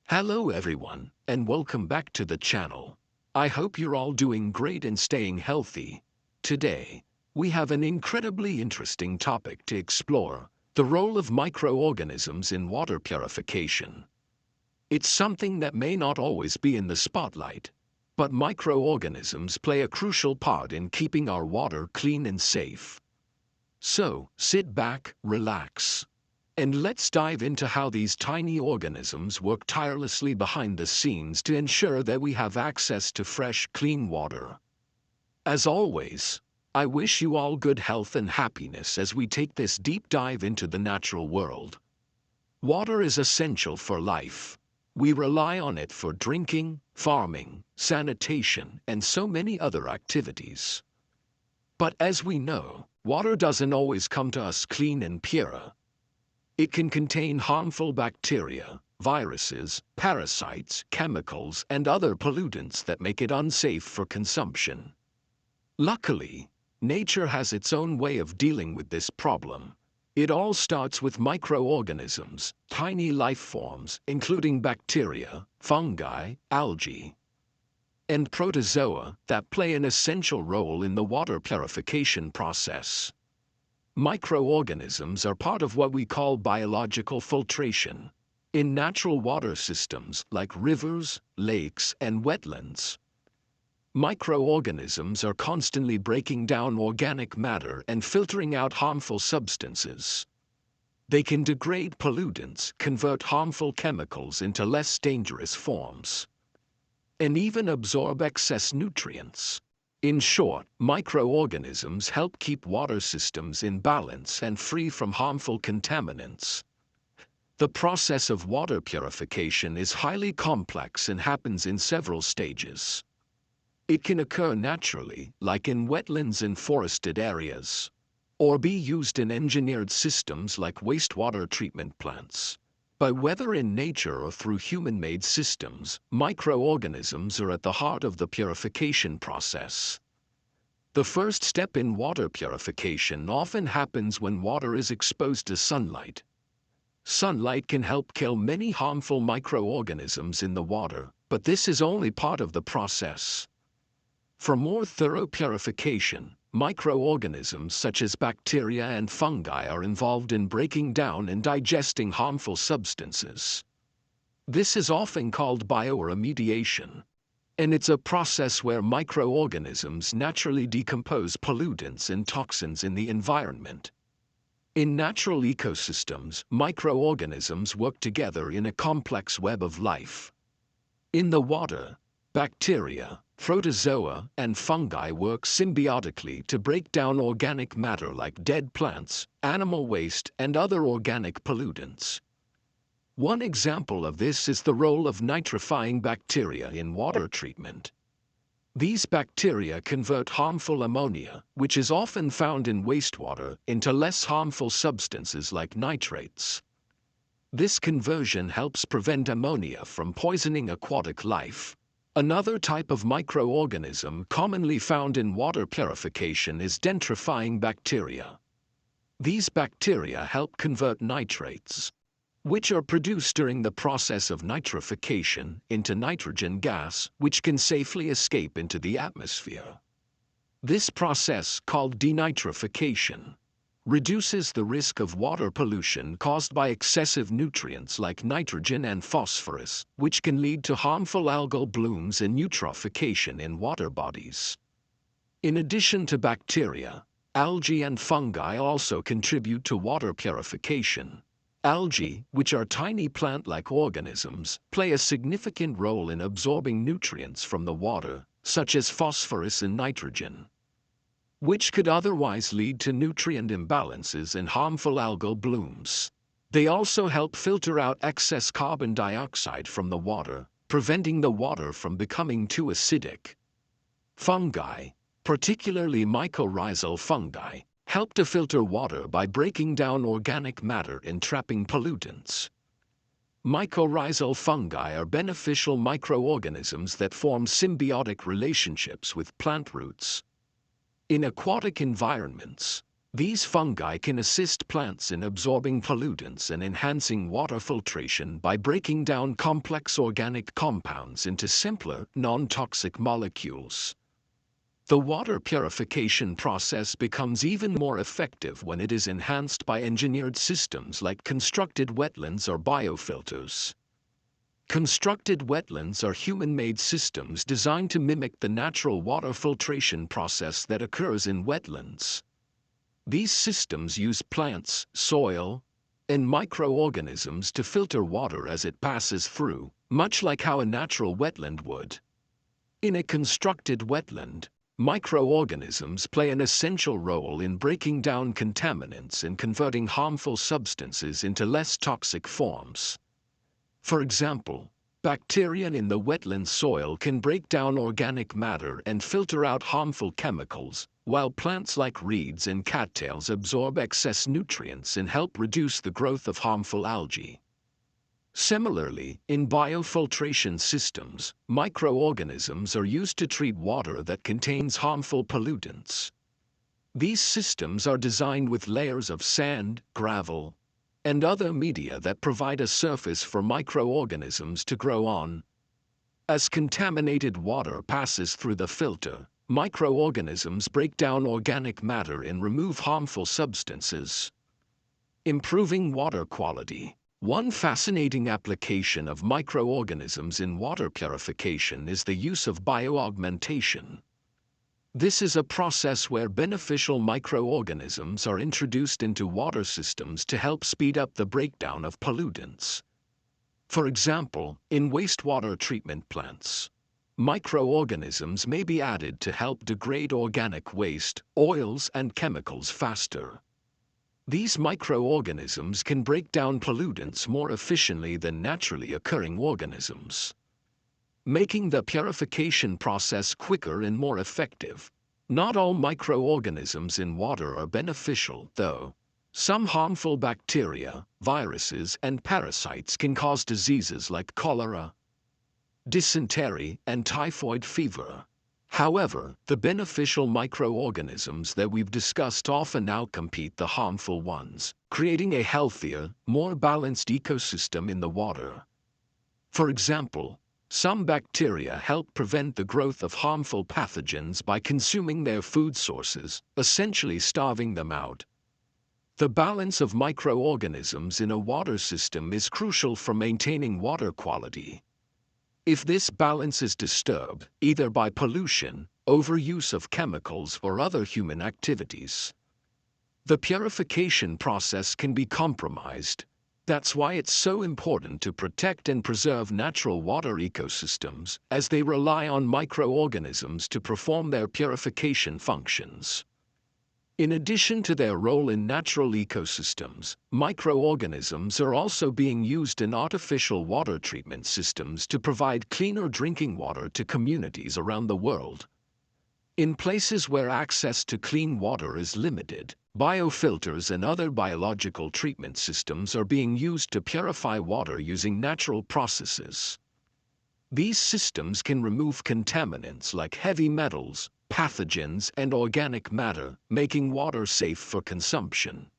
Hello everyone, and welcome back to the channel. I hope you're all doing great and staying healthy. Today, we have an incredibly interesting topic to explore: the role of microorganisms in water purification. It's something that may not always be in the spotlight, but microorganisms play a crucial part in keeping our water clean and safe. So, sit back, relax, and let's dive into how these tiny organisms work tirelessly behind the scenes to ensure that we have access to fresh, clean water. As always, I wish you all good health and happiness as we take this deep dive into the natural world. Water is essential for life. We rely on it for drinking, farming, sanitation, and so many other activities. But as we know, water doesn't always come to us clean and pure. It can contain harmful bacteria, viruses, parasites, chemicals, and other pollutants that make it unsafe for consumption. Luckily, nature has its own way of dealing with this problem. It all starts with microorganisms, tiny life forms, including bacteria, fungi, algae, and protozoa that play an essential role in the water purification process. Microorganisms are part of what we call biological filtration in natural water systems like rivers, lakes, and wetlands. Microorganisms are constantly breaking down organic matter and filtering out harmful substances. They can degrade pollutants, convert harmful chemicals into less dangerous forms, and even absorb excess nutrients. In short, microorganisms help keep water systems in balance and free from harmful contaminants. The process of water purification is highly complex and happens in several stages. It can occur naturally, like in wetlands and forested areas, or be used in engineered systems like wastewater treatment plants. But whether in nature or through human-made systems, microorganisms are at the heart of the purification process. The first step in water purification often happens when water is exposed to sunlight. Sunlight can help kill many harmful microorganisms in the water, but this is only part of the process. For more thorough purification, microorganisms such as bacteria and fungi are involved in breaking down and digesting harmful substances. This is often called bioremediation, and it's a process where microorganisms naturally decompose pollutants and toxins in the environment. In natural ecosystems, microorganisms work together in a complex web of life. In the water, bacteria, protozoa, and fungi work symbiotically to break down organic matter like dead plants, animal waste, and other organic pollutants. One example of this is the role of nitrifying bacteria in water treatment. These bacteria convert harmful ammonia, which is often found in wastewater, into less harmful substances like nitrates. This conversion helps prevent ammonia from poisoning aquatic life. Another type of microorganism commonly found in water purification is denitrifying bacteria. These bacteria help convert nitrates, which are produced during the process of nitrification, into nitrogen gas, which can safely escape into the atmosphere. This process, called denitrification, reduces the risk of water pollution caused by excessive nutrients like nitrogen and phosphorus, which can lead to harmful algal blooms and eutrophication in water bodies. In addition to bacteria, algae and fungi also contribute to water purification. Algae, which are tiny plant-like organisms, play a significant role in absorbing nutrients from the water, such as phosphorus and nitrogen, which could otherwise lead to nutrient imbalances and harmful algal blooms. They also help filter out excess carbon dioxide from the water, preventing the water from becoming too acidic. Fungi, particularly mycorrhizal fungi, help to filter water by breaking down organic matter and trapping pollutants. Mycorrhizal fungi are beneficial microorganisms that form symbiotic relationships with plant roots. In aquatic environments, These fungi can assist plants in absorbing pollutants and enhancing water filtration by breaking down complex organic compounds into simpler, non-toxic molecules. The water purification process becomes even more effective when it is enhanced by engineered systems like constructed wetlands or biofilters. Constructed wetlands are human-made systems designed to mimic the natural water filtration process that occurs in wetlands. These systems use plants, soil, and microorganisms to filter water as it passes through, much like how a natural wetland would. In a constructed wetland, microorganisms play an essential role in breaking down contaminants and converting harmful substances into less toxic forms. For example, bacteria in the wetland soil can break down organic matter and filter out harmful chemicals, while plants like reeds and cattails absorb excess nutrients and help reduce the growth of harmful algae. Similarly, in biofiltration systems, microorganisms are used to treat water that contains harmful pollutants. These systems are designed with layers of sand, gravel, and other media that provide a surface for microorganisms to grow on. As contaminated water passes through the filter, microorganisms break down organic matter and remove harmful substances, improving water quality. One fascinating application of microorganisms in water purification is the use of bioaugmentation. This is a process where beneficial microorganisms are introduced into water systems to help speed up the breakdown of pollutants. For example, in wastewater treatment plants, microorganisms may be added to help degrade organic waste, oils, and chemicals faster. These microorganisms can break down pollutants more efficiently than naturally occurring organisms, making the purification process quicker and more effective. Not all microorganisms in water are beneficial, though. Some harmful bacteria, viruses, and parasites can cause diseases like cholera, dysentery, and typhoid fever. However, the beneficial microorganisms that we've discussed often outcompete the harmful ones, creating a healthier, more balanced ecosystem in the water. For example, some bacteria help prevent the growth of harmful pathogens by consuming their food sources, essentially starving them out. The balance of microorganisms in a water system is crucial for maintaining water quality. If this balance is disturbed, either by pollution, overuse of chemicals, or other human activities, the purification process can be compromised. That's why it's so important to protect and preserve natural water ecosystems, as they rely on microorganisms to perform their purification functions. In addition to their role in natural ecosystems, microorganisms are also being used in artificial water treatment systems to provide cleaner drinking water to communities around the world. In places where access to clean water is limited, biofilters and other biological treatment systems are being used to purify water using natural processes. These systems can remove contaminants like heavy metals, pathogens, and organic matter, making water safe for consumption.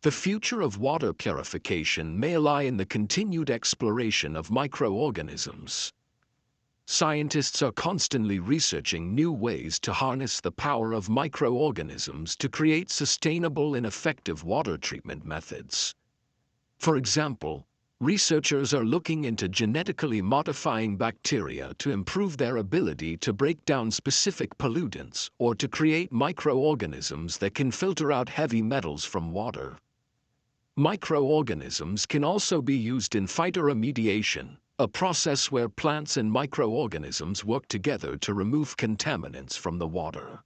The future of water purification may lie in the continued exploration of microorganisms. Scientists are constantly researching new ways to harness the power of microorganisms to create sustainable and effective water treatment methods. For example, researchers are looking into genetically modifying bacteria to improve their ability to break down specific pollutants or to create microorganisms that can filter out heavy metals from water. Microorganisms can also be used in phytoremediation, a process where plants and microorganisms work together to remove contaminants from the water.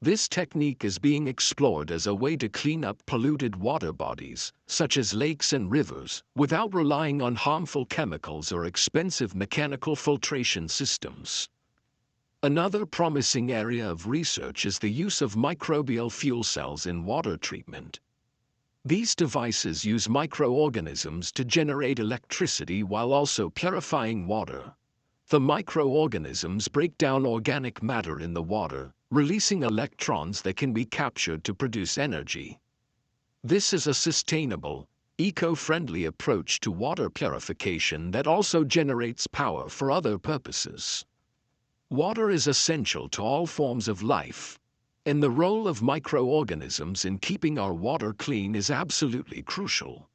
This technique is being explored as a way to clean up polluted water bodies, such as lakes and rivers, without relying on harmful chemicals or expensive mechanical filtration systems. Another promising area of research is the use of microbial fuel cells in water treatment. These devices use microorganisms to generate electricity while also purifying water. The microorganisms break down organic matter in the water, releasing electrons that can be captured to produce energy. This is a sustainable, eco-friendly approach to water purification that also generates power for other purposes. Water is essential to all forms of life, and the role of microorganisms in keeping our water clean is absolutely crucial.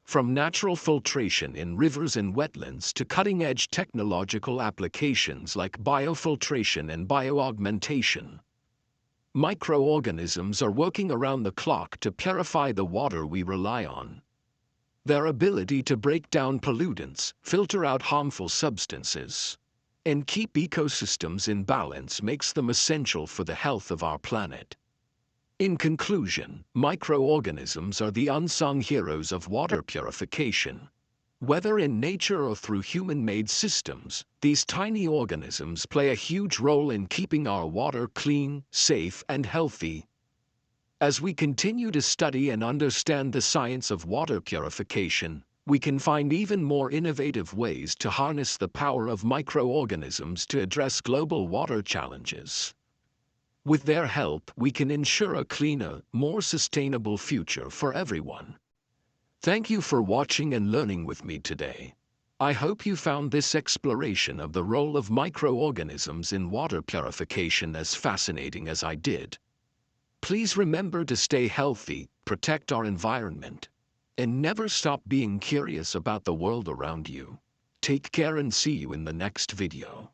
From natural filtration in rivers and wetlands to cutting-edge technological applications like biofiltration and bioaugmentation, microorganisms are working around the clock to purify the water we rely on. Their ability to break down pollutants, filter out harmful substances, and keep ecosystems in balance makes them essential for the health of our planet. In conclusion, microorganisms are the unsung heroes of water purification. Whether in nature or through human-made systems, these tiny organisms play a huge role in keeping our water clean, safe, and healthy. As we continue to study and understand the science of water purification, we can find even more innovative ways to harness the power of microorganisms to address global water challenges. With their help, we can ensure a cleaner, more sustainable future for everyone. Thank you for watching and learning with me today. I hope you found this exploration of the role of microorganisms in water purification as fascinating as I did. Please remember to stay healthy, protect our environment, and never stop being curious about the world around you. Take care and see you in the next video.